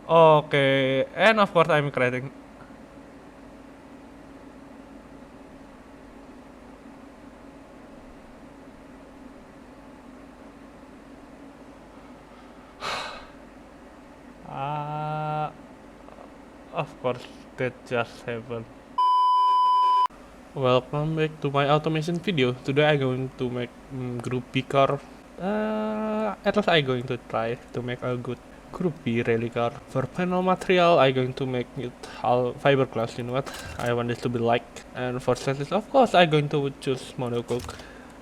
Okay, and of course I'm creating. Uh, of course that just happened. Welcome back to my automation video. Today I'm going to make group B car. At least I'm going to try to make a good group B rally car. For panel material, I'm going to make it all fiberglass. You know what? I want this to be light. And for chassis, of course, I'm going to choose monocoque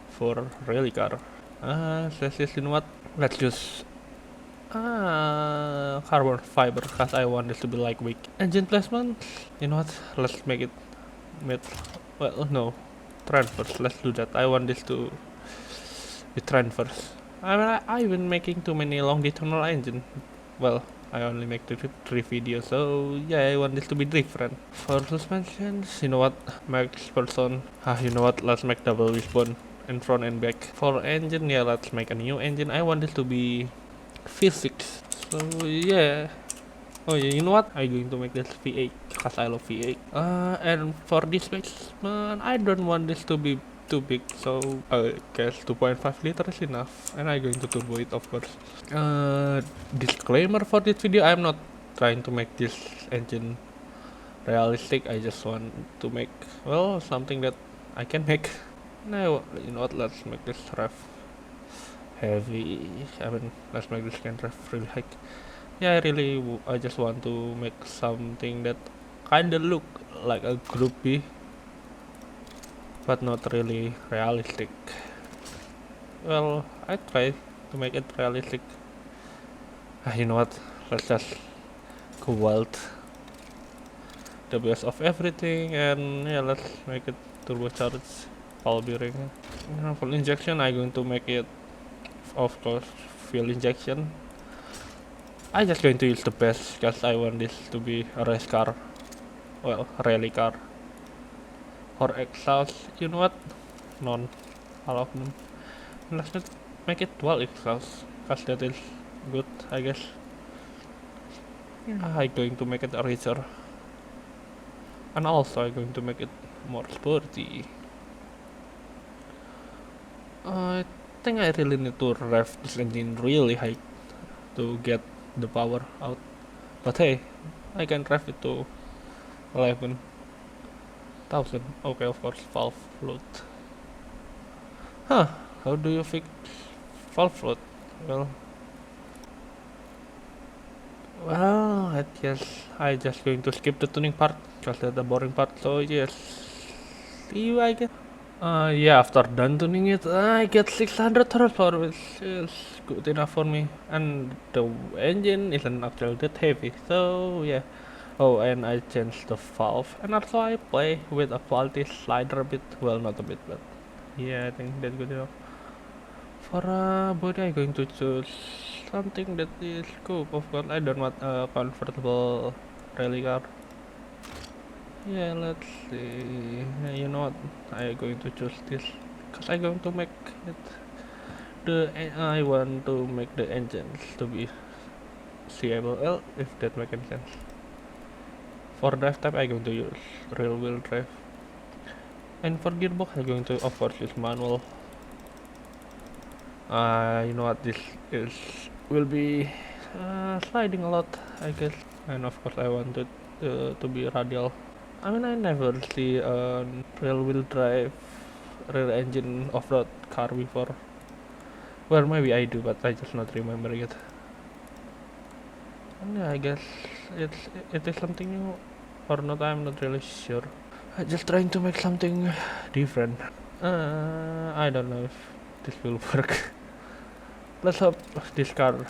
for rally car. Chassis, you know what? Let's use carbon fiber because I want this to be lightweight. Engine placement, you know what? Let's make it mid. Well, no, transfers. Let's do that. I want this to be transfers. I mean, I've been making too many long dimensional engine. Well, I only make three videos, so yeah, I want this to be different. For suspensions, you know what? Max person. You know what? Let's make double wishbone in front and back. For engine, yeah, let's make a new engine. I want this to be physics. So yeah. Oh yeah, you know what? I'm going to make this V8 because I love V8. And for displacement, I don't want this to be too big, so I guess 2.5 liter is enough. And I'm going to turbo it, of course. Disclaimer for this video: I'm not trying to make this engine realistic. I just want to make something that I can make. Now, you know what? Let's make this ref heavy. I mean, let's make this can ref really high. Yeah, I just want to make something that kinda look like a groupie, but not really realistic. Well, I try to make it realistic. You know what? Let's just go wild, the best of everything, and yeah, let's make it turbocharged ball bearing. For injection, I'm going to make it, of course, fuel injection. I'm just going to use the best because I want this to be a race car. Well, rally car. For exhaust, you know what? None. All of them. Let's not make it dual exhaust because that is good, I guess. I'm going to make it a richer. And also I'm going to make it more sporty. I think I really need to rev this engine really high to get the power out. But hey, I can rev it to 11,000. Okay, of course, valve float. Huh, how do you fix valve float? Well, I guess I just going to skip the tuning part because that's the boring part. So yes, see you I guess. Yeah, after done tuning it, I get 600 horsepower, which is good enough for me. And the engine isn't actually that heavy, so yeah. Oh, and I changed the valve, and also I play with a quality slider a bit. Well, not a bit, but yeah, I think that's good enough. For body, I'm going to choose something that is cool. Of course, I don't want a comfortable rally car. Yeah, let's see. You know what? I'm going to choose this because I'm going to make it. I want to make the engines to be seeable. Well, if that makes any sense. For drive type, I'm going to use rear wheel drive. And for gearbox, I'm going to of course use manual. You know what? This is will be sliding a lot, I guess. And of course, I want it to be radial. I mean, I never see a rear wheel drive rear engine off-road car before. Well, maybe I do, but I just not remembering it. And yeah, I guess it is something new or not. I'm not really sure. I'm just trying to make something different. I don't know if this will work. Let's hope this car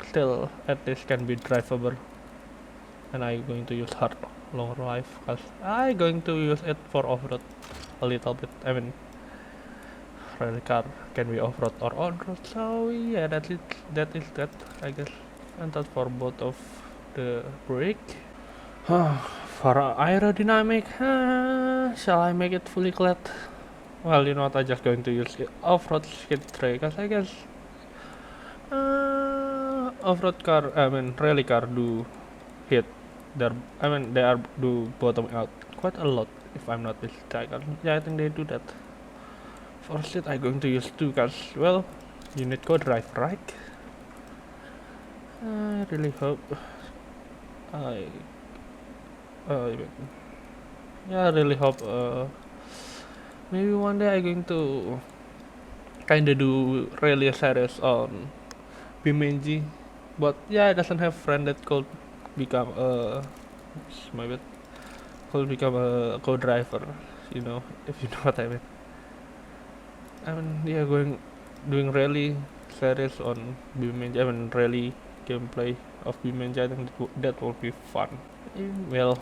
still at least can be drivable. And I'm going to use hard long drive because I'm going to use it for off-road a little bit. I mean, rally car can be off-road or on-road, so yeah, that's it. That is that, I guess. And that's for both of the brake. For aerodynamic, shall I make it fully clad? Well, you know what, I'm just going to use off-road skid tray because I guess off-road car, I mean rally car do hit their, I mean they are do bottom out quite a lot if I'm not mistaken. Yeah, I think they do that. First it I going to use two cars. Well, unit code drive right. I really hope I wait. Yeah, I really hope maybe one day I going to kinda do really a series on Beamng, but yeah, I doesn't have friend that could become my bad, could become a co-driver, you know, if you know what I mean. I mean, yeah, doing rally series on Beamng, I mean rally gameplay of Beamng, I think that will be fun. Well,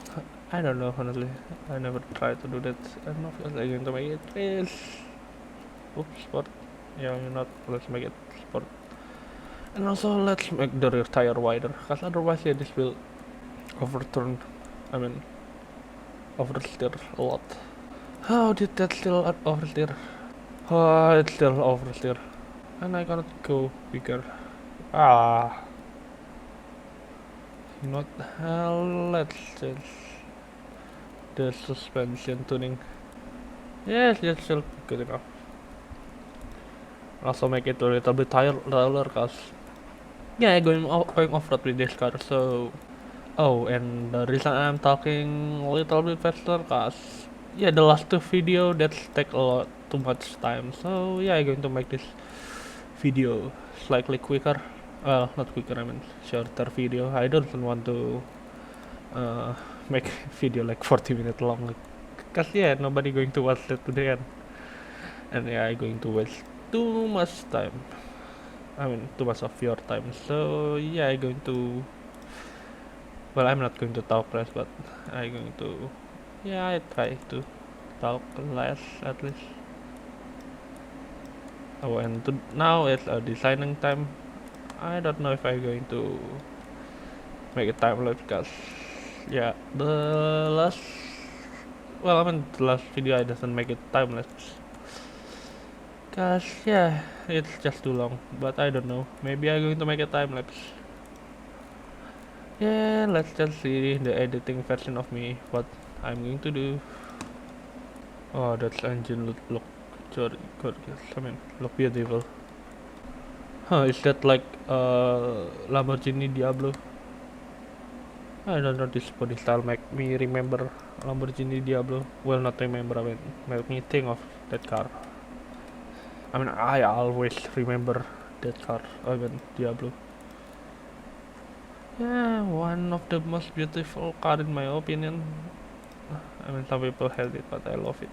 I don't know honestly. I never tried to do that. I don't know if I'm going to make it. Please. Oops, sport. Yeah, you're not. Let's make it sport. And also let's make the rear tire wider, cause otherwise yeah this will overturn. I mean oversteer a lot. How did that still oversteer? Oh, it's still oversteer. And I cannot go bigger. Ah, not hell. Let's change the suspension tuning. Yes, that's still good enough. Also make it a little bit taller, cause yeah, going off-road with this car. So, oh, and the reason I'm talking a little bit faster, cause yeah, the last two video that take a lot too much time. So yeah, I'm going to make this video slightly quicker. Well, not quicker. I mean shorter video. I don't want to uh, make video like 40 minutes long, cause yeah, nobody going to watch that today, and yeah, I'm going to waste too much time. I mean, too much of your time. So yeah, I'm going to. Well, I'm not going to talk less, but I'm going to. Yeah, I try to talk less at least. Oh, and now it's a designing time. I don't know if I'm going to make a time lapse because yeah, the last. Well, I mean, the last video I doesn't make it time lapse. Cause yeah, it's just too long. But I don't know. Maybe I'm going to make a time lapse. Yeah, let's just see the editing version of me, what I'm going to do. Oh, that engine look gorgeous. I mean, look beautiful. Huh, is that like Lamborghini Diablo? I don't know, this body style make me remember Lamborghini Diablo. Well, not remember, I mean, make me think of that car. I mean, I always remember that car, I mean, Diablo. Yeah, one of the most beautiful car in my opinion. I mean, some people hate it, but I love it.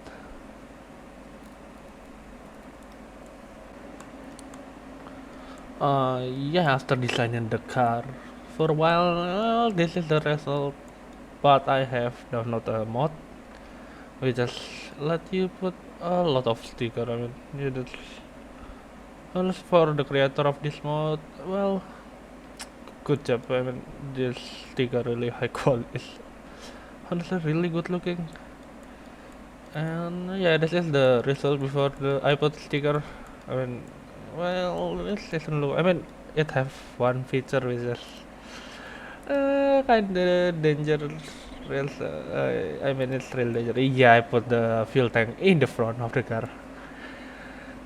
Yeah, after designing the car for a while, this is the result. But I have downloaded a mod which just let you put a lot of sticker. I mean, yeah, that's well for the creator of this mod. Well, good job. I mean, this sticker really high quality. It's honestly really good looking. And yeah, this is the result before the iPod sticker. I mean, well, this doesn't look. I mean, it have one feature which is kinda dangerous. Real, I mean, it's real dangerous. Yeah, I put the fuel tank in the front of the car.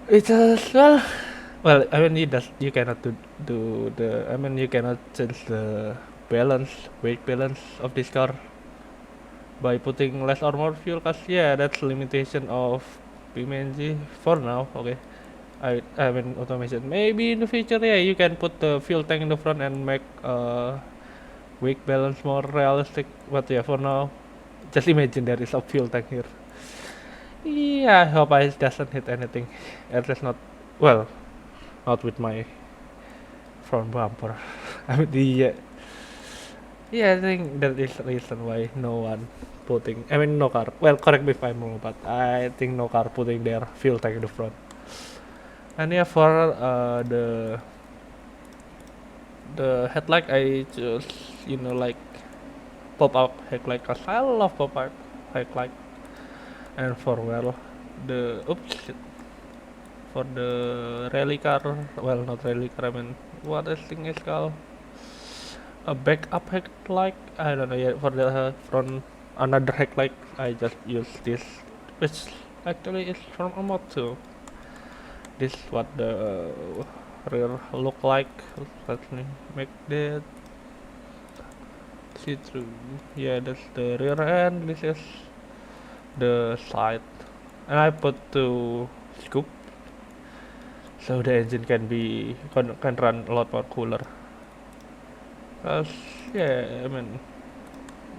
It's well. I mean, you cannot do the. I mean, you cannot change the balance, weight balance of this car by putting less or more fuel. Cause yeah, that's limitation of Beamng for now. Okay. I mean automation. Maybe in the future, yeah, you can put the fuel tank in the front and make weight balance more realistic. But yeah, for now, just imagine there is a fuel tank here. Yeah, I hope I doesn't hit anything. At least not, well, not with my front bumper. I mean, yeah, I think that is the reason why no one putting, I mean, no car. Well, correct me if I'm wrong, but I think no car putting their fuel tank in the front. And yeah, for the headlight, I just like pop up headlight, cause I love pop up headlight. And for well, the oops, shit. For the rally car, well, not rally car. I mean, what this thing is called? a backup hack, like I don't know yet for the from another hack, like I just use this, which actually is from a mod too. This what the rear look like. Let me make that see through. Yeah, that's the rear end. This is the side, and I put two scoop so the engine can run a lot more cooler. Cause yeah, I mean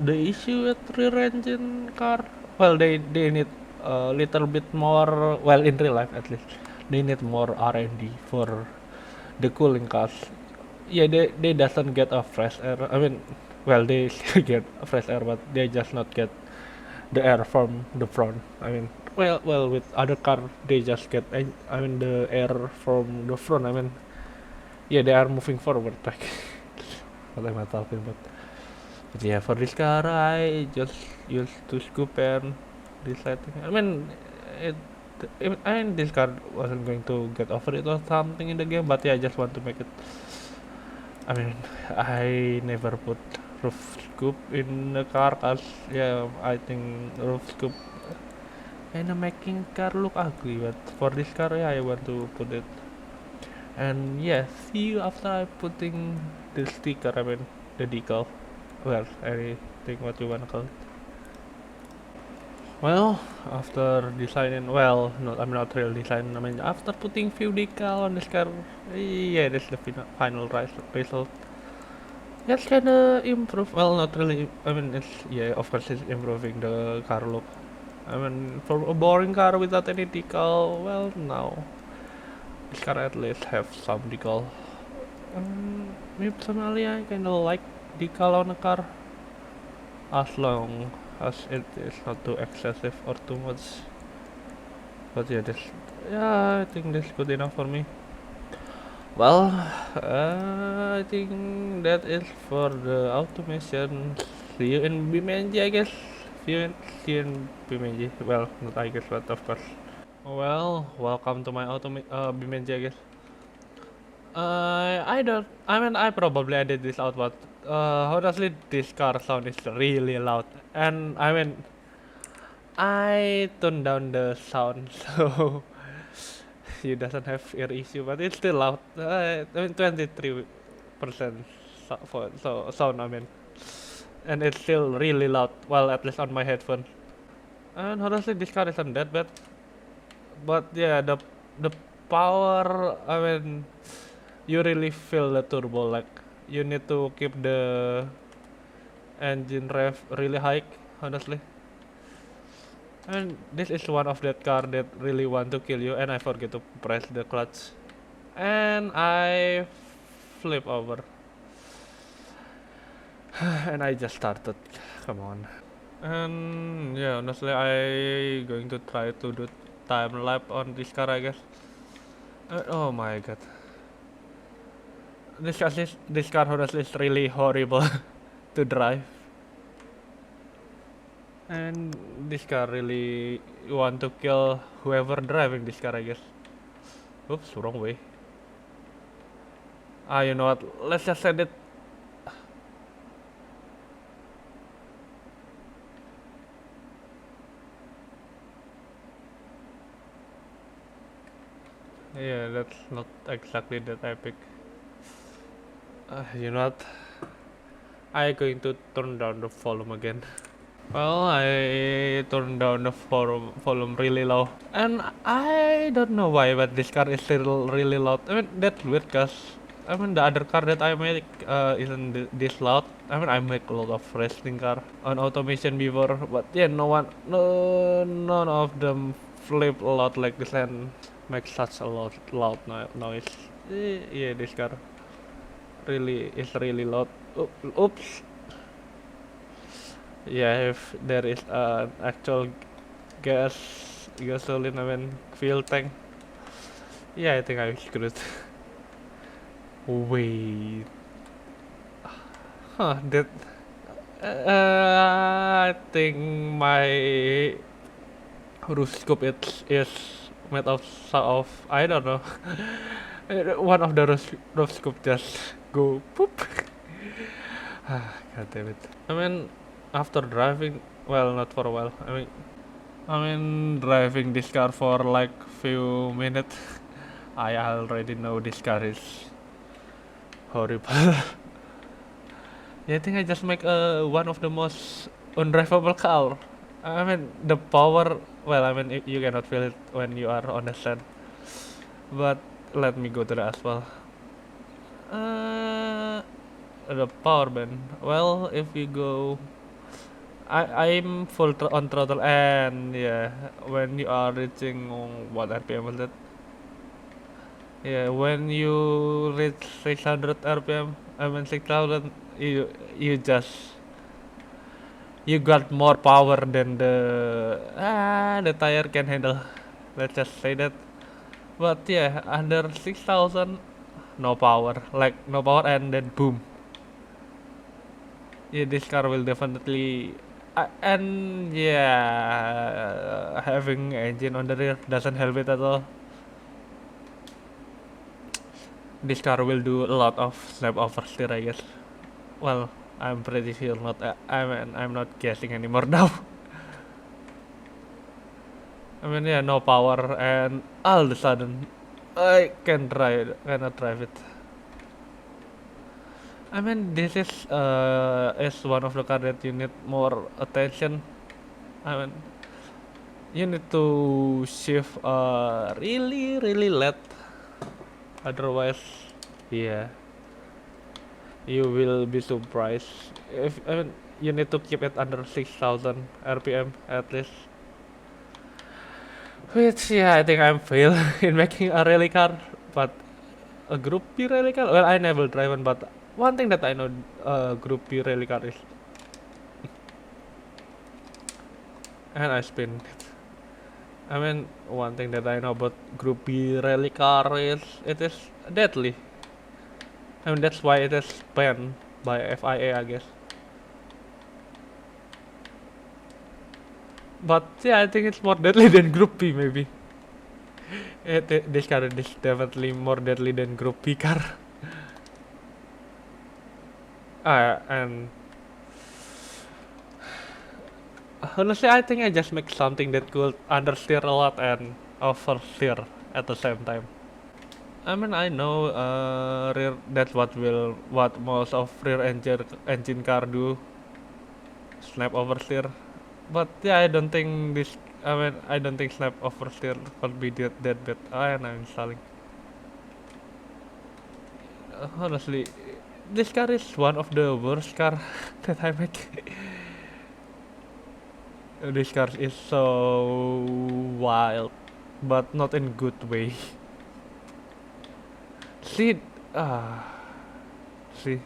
the issue with rear engine car, well they need a little bit more, well in real life at least they need more R&D for the cooling, cause yeah they doesn't get a fresh air, I mean well they still get a fresh air but they just not get the air from the front, I mean well with other car they just get I mean the air from the front, I mean yeah they are moving forward like what am I talking about. But yeah, for this car, I just used to scoop and this lighting. I mean, it. I mean, this car wasn't going to get over it or something in the game, but yeah, I just want to make it. I mean, I never put roof scoop in the car, cause yeah, I think roof scoop kind of making car look ugly. But for this car, yeah, I want to put it. And yeah, see you after I putting the sticker. I mean, the decal. Well, anything what you wanna call it. Well, after designing, well, not I'm not real design. I mean, after putting few decal on this car, yeah, that's the final result. Yes, kinda improve. Well, not really. I mean, it's yeah, of course, it's improving the car look. I mean, for a boring car without any decal, well, no. This car at least have some decal. Me personally, I kinda like decal on a car, as long as it is not too excessive or too much. But yeah, this yeah, I think that's good enough for me. Well, I think that is for the automation. See you in Beamng, I guess. See you in Beamng. Well, not I guess, but of course. Well, welcome to my Beamng, I guess. I don't. I mean, I probably edit this out, but honestly, this car sound is really loud, and I mean, I turned down the sound so he doesn't have ear issue, but it's still loud. I mean, 23% sound. I mean, and it's still really loud. Well, at least on my headphone. And honestly, this car isn't that bad, but yeah, the power. I mean, you really feel the turbo. Like you need to keep the engine rev really high. Honestly. And this is one of that car that really want to kill you, and I forget to press the clutch. And I flip over. And I just started. Come on. And yeah, honestly, I going to try to do time lap on this car, I guess. Oh my god. This car honestly is really horrible to drive. And this car really want to kill whoever driving this car, I guess. Oops, wrong way. You know what? Let's just send it. Yeah, that's not exactly that epic. You know what? I going to turn down the volume again. Well, I turned down the volume really low, and I don't know why, but this car is still really loud. I mean, that's weird, cause I mean the other car that I make isn't this loud. I mean, I make a lot of racing car on automation before, but yeah, none of them flip a lot like this and make such a loud noise. Yeah, this car really is really loud. Oops. Yeah, if there is an actual gasoline, I mean fuel tank, yeah, I think I'm screwed. Wait, that I think my roof scoop is made of I don't know. One of the roof scoop just go poop. God damn it. I mean, after driving, well, not for a while. I mean, driving this car for like few minutes, I already know this car is horrible. Yeah, I think I just make one of the most undrivable car. I mean, the power. Well, I mean, you cannot feel it when you are on the sand. But let me go to the asphalt. Uh, the power band. Well, if you go, I'm full on throttle, and yeah, when you are reaching what RPM was that? Yeah, when you reach 600 RPM, I mean 6000, you just you got more power than the tire can handle. Let's just say that. But yeah, under 6000, no power, like no power, and then boom. Yeah, this car will definitely. And yeah, having engine on the rear doesn't help it at all. This car will do a lot of snap oversteer, I guess. Well, I'm pretty sure not. I'm not guessing anymore now. I mean, yeah, no power, and all of a sudden, I cannot drive it. I mean, this is one of the car that you need more attention. I mean, you need to shift really really late. Otherwise, yeah, you will be surprised. If I mean, you need to keep it under 6,000 RPM at least. Which yeah, I think I'm fail in making a rally car, but a Group B rally car. Well, I never drive one, but one thing that I know, Group B rally car is, and I spin. I mean, one thing that I know about Group B rally car is it is deadly. I mean, that's why it is banned by FIA, I guess. But yeah, I think it's more deadly than Group B, maybe. This car is definitely more deadly than Group B car. And honestly, I think I just make something that could understeer a lot and oversteer at the same time. I mean, I know that's what most of rear engine car do, snap oversteer. But yeah, I don't think this. I mean, I don't think snap oversteer could be that bad. And I'm installing. Honestly, this car is one of the worst car that I make. This car is so wild, but not in good way. See, ah, see,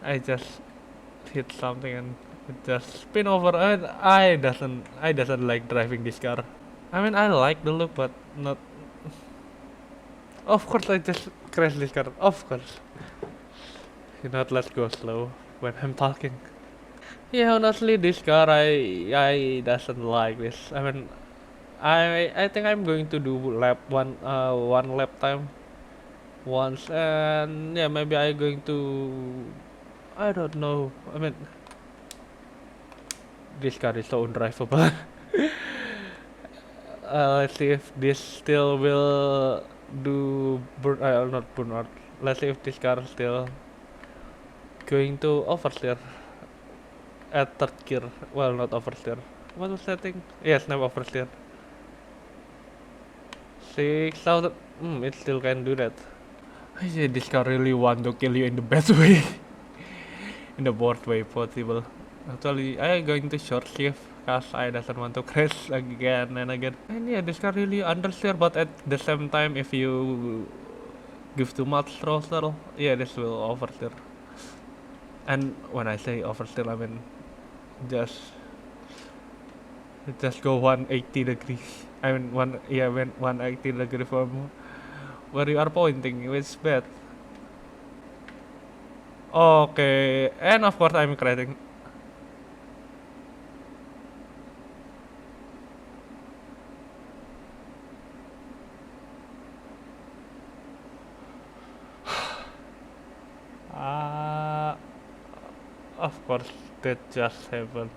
I just hit something and it just spin over. And I doesn't like driving this car. I mean, I like the look, but not. Of course, I just crash this car. Of course, let's go slow when I'm talking. Yeah, honestly, this car I doesn't like this. I mean, I think I'm going to do one lap time once, and yeah, maybe I'm going to. I don't know. I mean, this car is so undrivable. Let's see if this still will do not burn out. Let's see if this car still going to oversteer at third gear. Well, not oversteer. What was that thing? Yes, now oversteer. 6,000. It still can do that. Yeah, this car really want to kill you in the best way, in the worst way possible. Actually, I going to short shift cause I doesn't want to crash again and again. And yeah, this car really understeer, but at the same time, if you give too much throttle, yeah, this will oversteer. And when I say oversteer, I mean just just go 180 degrees. I mean when 180 degree from where you are pointing, it's bad. Okay, and of course I'm crashing. Ah, Of course, that just happened.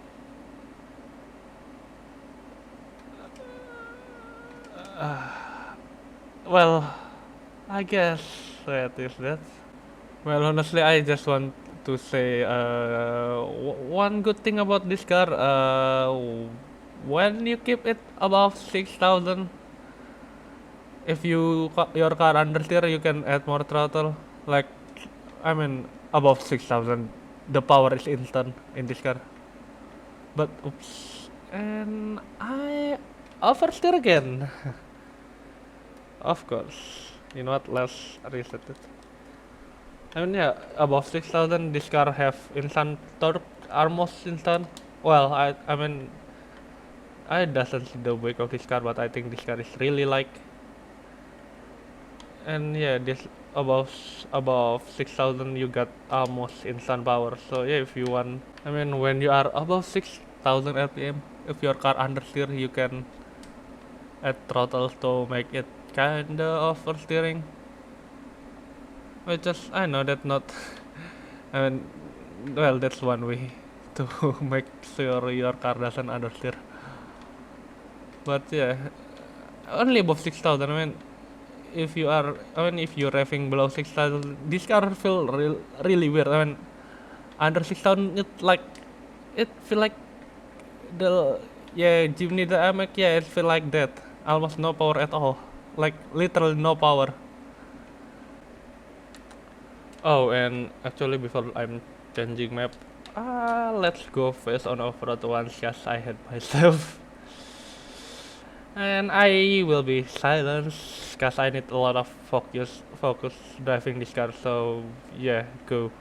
Well, I guess that is that. Well, honestly, I just want to say one good thing about this car. When you keep it above 6,000, if your car understeer, you can add more throttle. Like, I mean, above 6,000, the power is instant in this car. But oops, and I oversteer again. Of course. You know what? Let's reset it. I mean, yeah, above 6,000, this car have instant torque, almost instant. Well, I mean, I doesn't see the weight of this car, but I think this car is really like. And yeah, this above 6,000, you got almost instant power. So yeah, if you want, I mean, when you are above 6,000 RPM, if your car understeer, you can add throttle to make it kinda oversteering. Which just I know that not. I mean, well, that's one way to make sure your car doesn't understeer. But yeah, only above 6,000. I mean, if you're revving below 6,000, this car feel really weird. I mean, under 6,000, it feel like the yeah Jimny the AMAC. Yeah, it feel like that. Almost no power at all. Like literally no power. Oh, and actually, before I'm changing map, let's go face on off-road once, cause I hate myself. And I will be silenced, cause I need a lot of focus driving this car. So yeah, go.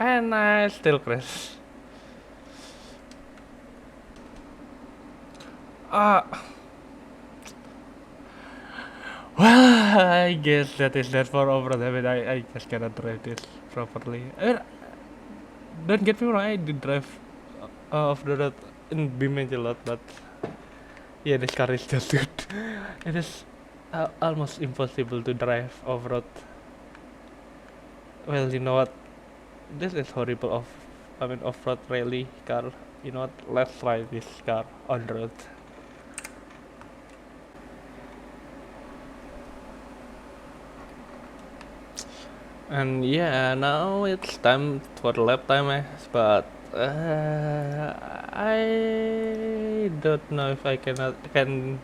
And I still crash. Ah, well, I guess that is that for off-road. I mean, I just cannot drive this properly. Don't get me wrong, I did drive off the road in Beamng a lot, but yeah, this car is just good. It is almost impossible to drive off road. Well, you know what? This is horrible off road rally car. You know what? Let's try this car on the road. And yeah, now it's time for the lap time, but I don't know if I can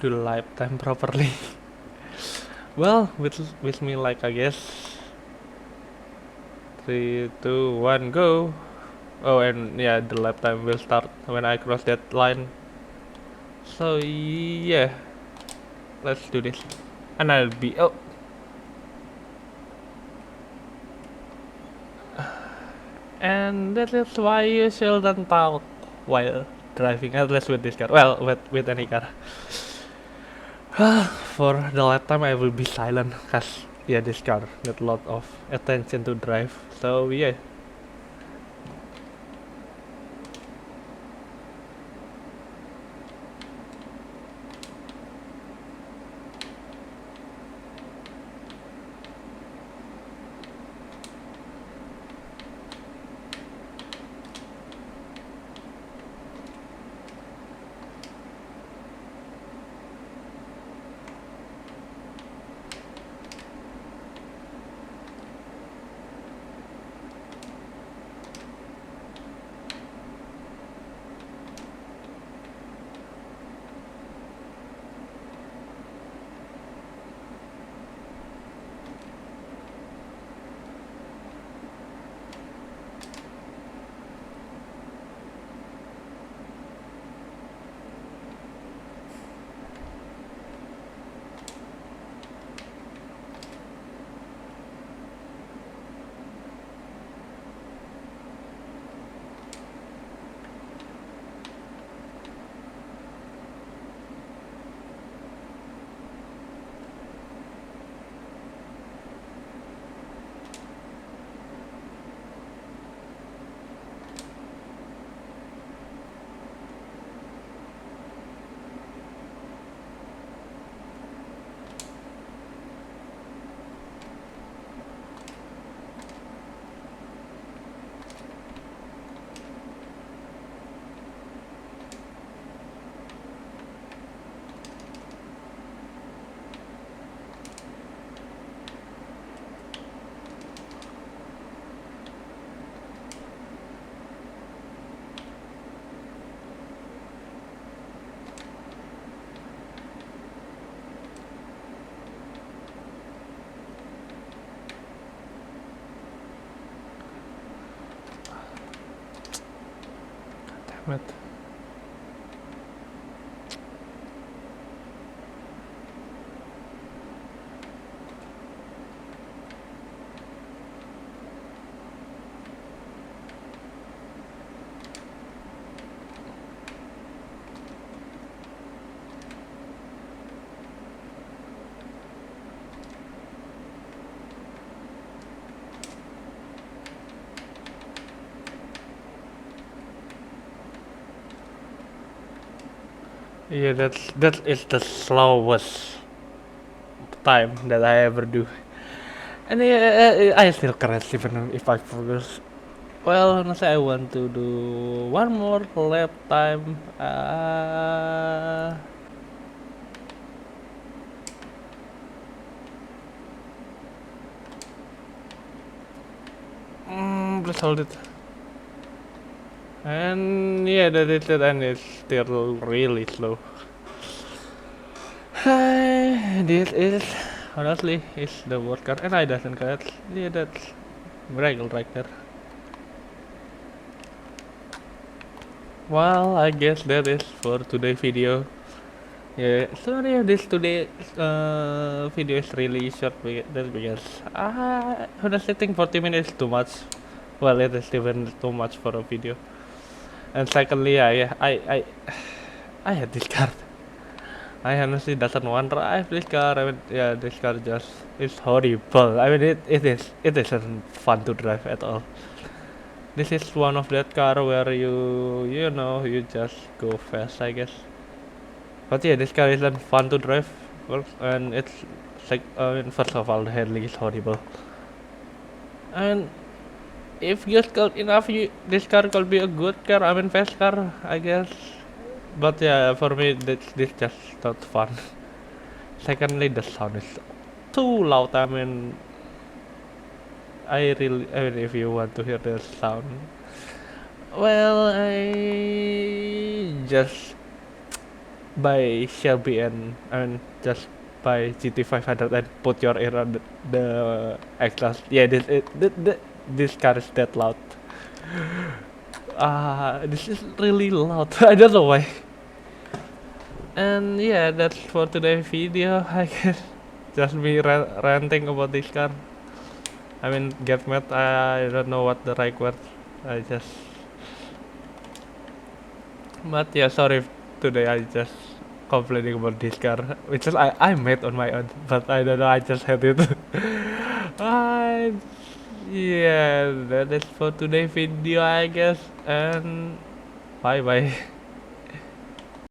do the lap time properly. Well, with me, like, I guess 3, 2, 1, go. Oh, and yeah, the lap time will start when I cross that line. So yeah, let's do this. And I'll be and that is why you shouldn't talk while driving, at least with this car. Well, with any car. For the lap time, I will be silent, cause yeah, this car need a lot of attention to drive. So yeah. But yeah, that is the slowest time that I ever do. And yeah, I still crash even if I progress. Well, honestly, I want to do one more lap time. Let's hold it. And yeah, that is it, and it's still really slow. This is honestly is the worst car, and I doesn't crash. Yeah, that's miracle right there. Well, I guess that is for today's video. Yeah, sorry if this today video is really short. That's because I honestly think 40 minutes is too much. Well, it is even too much for a video. And secondly, I had this car. I honestly doesn't want to drive this car. I mean, yeah, this car just is horrible. I mean, it isn't fun to drive at all. This is one of that car where you know you just go fast, I guess. But yeah, this car isn't fun to drive. Well, and it's like I mean, first of all, the handling is horrible. And if you skilled enough, this car could be a good car. I mean, fast car, I guess. But yeah, for me, this just not fun. Secondly, the sound is too loud. I mean, if you want to hear the sound, well, I just buy Shelby and I mean, just buy GT500 and put your ear on the exhaust. Yeah, this car is that loud. This is really loud. I don't know why. And yeah, that's for today's video. I guess just me ranting about this car. I mean, get mad. I don't know what the right word. I just. But yeah, sorry today. I just complaining about this car, which is I made on my own. But I don't know. I just had it. I, yeah, that is for today's video, I guess. And bye bye.